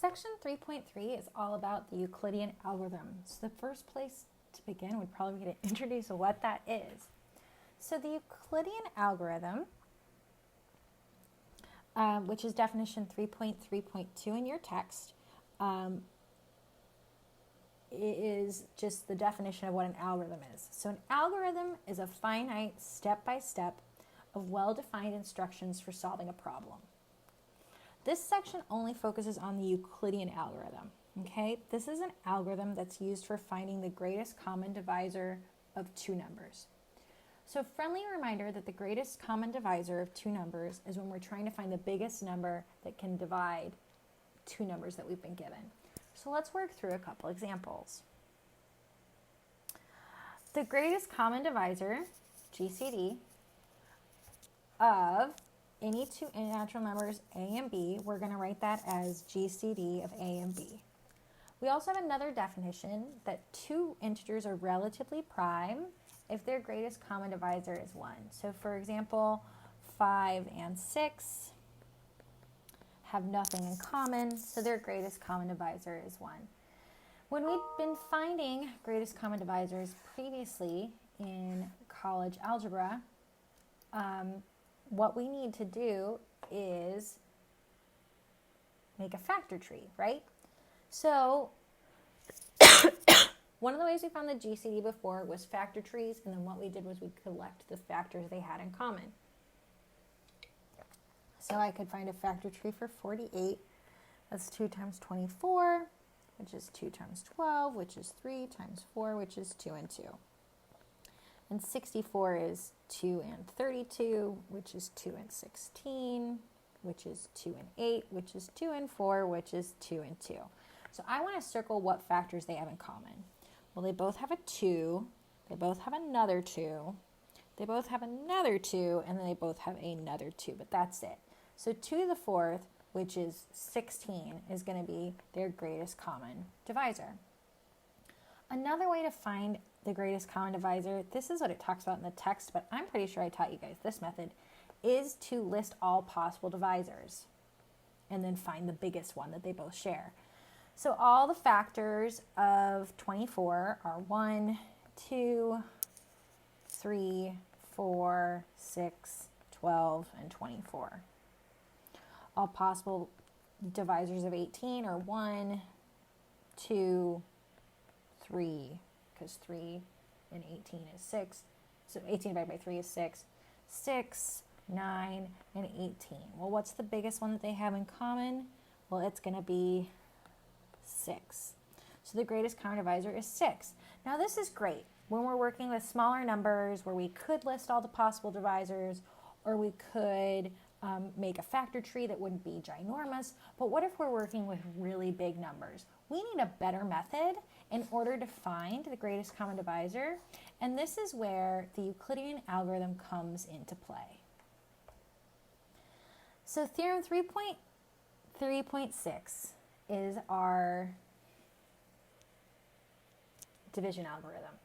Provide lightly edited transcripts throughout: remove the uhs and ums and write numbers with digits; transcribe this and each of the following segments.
Section 3.3 is all about the Euclidean algorithm. So the first place to begin would probably be to introduce what that is. So the Euclidean algorithm, which is definition 3.3.2 in your text, is just the definition of what an algorithm is. So an algorithm is a finite step-by-step of well-defined instructions for solving a problem. This section only focuses on the Euclidean algorithm, okay? This is an algorithm that's used for finding the greatest common divisor of two numbers. So friendly reminder that the greatest common divisor of two numbers is when we're trying to find the biggest number that can divide two numbers that we've been given. So let's work through a couple examples. The greatest common divisor, GCD, of any two natural numbers A and B, we're going to write that as GCD of A and B. We also have another definition that two integers are relatively prime if their greatest common divisor is 1. So for example, 5 and 6 have nothing in common, so their greatest common divisor is 1. When we've been finding greatest common divisors previously in college algebra, what we need to do is make a factor tree, right? So one of the ways we found the GCD before was factor trees, and then what we did was we collect the factors they had in common. So I could find a factor tree for 48. That's 2 times 24, which is 2 times 12, which is 3 times 4, which is 2 and 2. And 64 is 2 and 32, which is 2 and 16, which is 2 and 8, which is 2 and 4, which is 2 and 2. So I want to circle what factors they have in common. Well, they both have a 2, they both have another 2, they both have another 2, and then they both have another 2, but that's it. So 2 to the 4th, which is 16, is going to be their greatest common divisor. Another way to find the greatest common divisor, this is what it talks about in the text, but I'm pretty sure I taught you guys this method, is to list all possible divisors and then find the biggest one that they both share. So all the factors of 24 are 1, 2, 3, 4, 6, 12, and 24. All possible divisors of 18 are 1, 2, 3, because 3 and 18 is 6. So 18 divided by 3 is 6. 6, 9, and 18. Well, what's the biggest one that they have in common? Well, it's going to be 6. So the greatest common divisor is 6. Now this is great when we're working with smaller numbers where we could list all the possible divisors, or we could make a factor tree that wouldn't be ginormous. But what if we're working with really big numbers? We need a better method in order to find the greatest common divisor, and this is where the Euclidean algorithm comes into play. So theorem 3.3.6 is our division algorithm.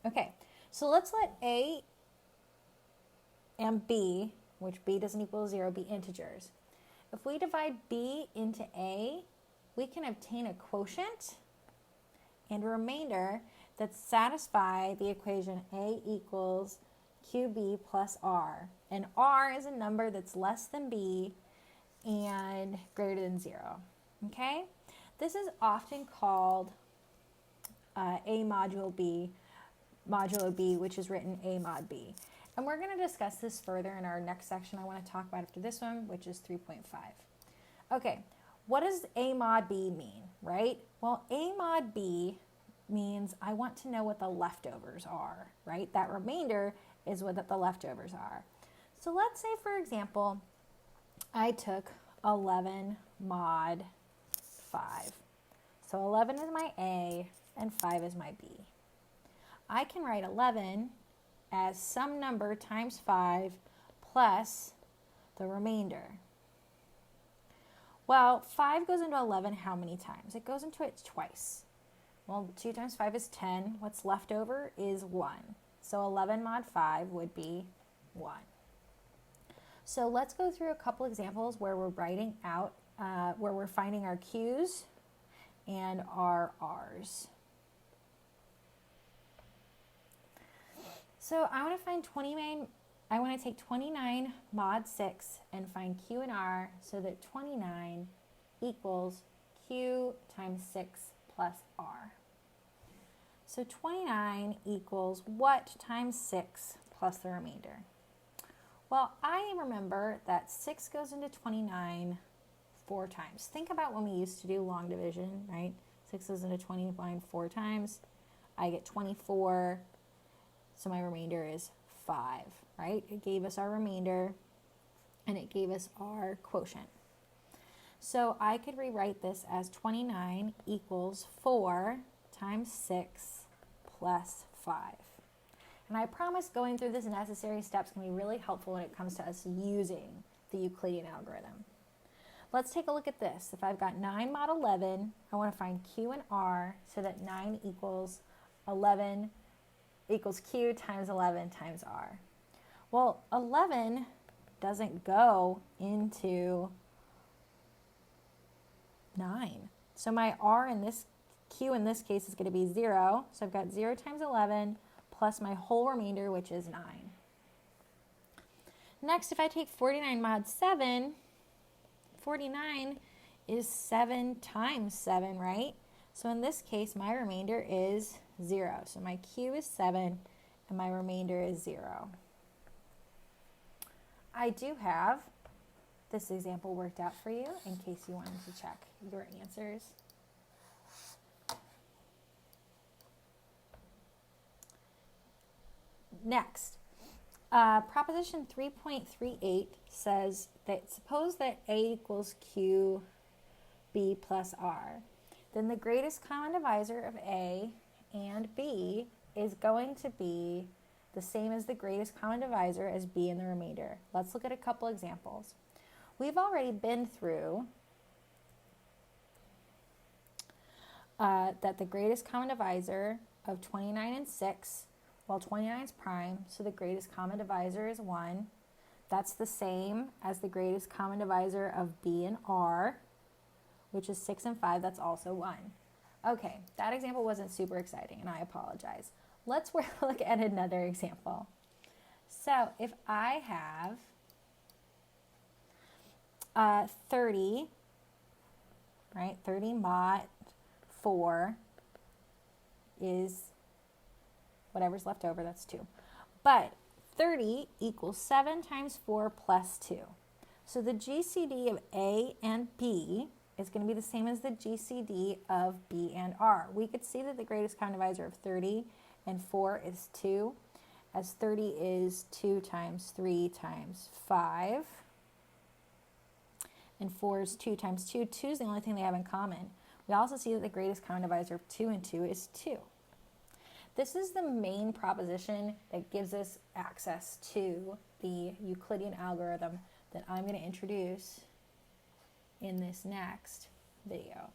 Okay, so let's let A and B, which B doesn't equal 0, be integers. If we divide B into A, we can obtain a quotient and a remainder that satisfy the equation A equals QB plus R. And R is a number that's less than B and greater than 0. Okay? This is often called A modulo B, which is written A mod B. And we're going to discuss this further in our next section I want to talk about after this one, which is 3.5. Okay, what does A mod B mean, right? Well, A mod B means I want to know what the leftovers are, right? That remainder is what the leftovers are. So let's say, for example, I took 11 mod 5. So 11 is my A and 5 is my B. I can write 11 as some number times 5 plus the remainder. Well, 5 goes into 11 how many times? It goes into it twice. Well, 2 times 5 is 10. What's left over is 1. So 11 mod 5 would be 1. So let's go through a couple examples where we're writing out, where we're finding our Q's and our R's. So I want to find 29, I want to take 29 mod 6 and find Q and R so that 29 equals Q times 6 plus R. So 29 equals what times 6 plus the remainder? Well, I remember that 6 goes into 29 4 times. Think about when we used to do long division, right? 6 goes into 29 4 times. I get 24, so my remainder is 5, right? It gave us our remainder, and it gave us our quotient. So I could rewrite this as 29 equals 4 times 6 plus 5. And I promise going through this necessary steps can be really helpful when it comes to us using the Euclidean algorithm. Let's take a look at this. If I've got 9 mod 11, I want to find Q and R so that 9 equals 11 equals Q times 11 times R. Well, 11 doesn't go into 9. So my R in this, Q in this case is going to be 0. So I've got 0 times 11 plus my whole remainder, which is 9. Next, if I take 49 mod 7, 49 is 7 times 7, right? So in this case, my remainder is 0. So my Q is 7 and my remainder is 0. I do have this example worked out for you in case you wanted to check your answers. Next, proposition 3.38 says that suppose that A equals Q, B plus R. Then the greatest common divisor of A and B is going to be the same as the greatest common divisor as B in the remainder. Let's look at a couple examples. We've already been through that the greatest common divisor of 29 and 6, well, 29 is prime, so the greatest common divisor is 1. That's the same as the greatest common divisor of B and R, which is 6 and 5, that's also 1. Okay, that example wasn't super exciting, and I apologize. Let's look at another example. So if I have 30, right, 30 mod 4 is whatever's left over, that's 2. But 30 equals 7 times 4 plus 2. So the GCD of A and B is going to be the same as the GCD of B and R. We could see that the greatest common divisor of 30 and 4 is 2, as 30 is 2 times 3 times 5. And 4 is 2 times 2. 2 is the only thing they have in common. We also see that the greatest common divisor of 2 and 2 is 2. This is the main proposition that gives us access to the Euclidean algorithm that I'm going to introduce in this next video.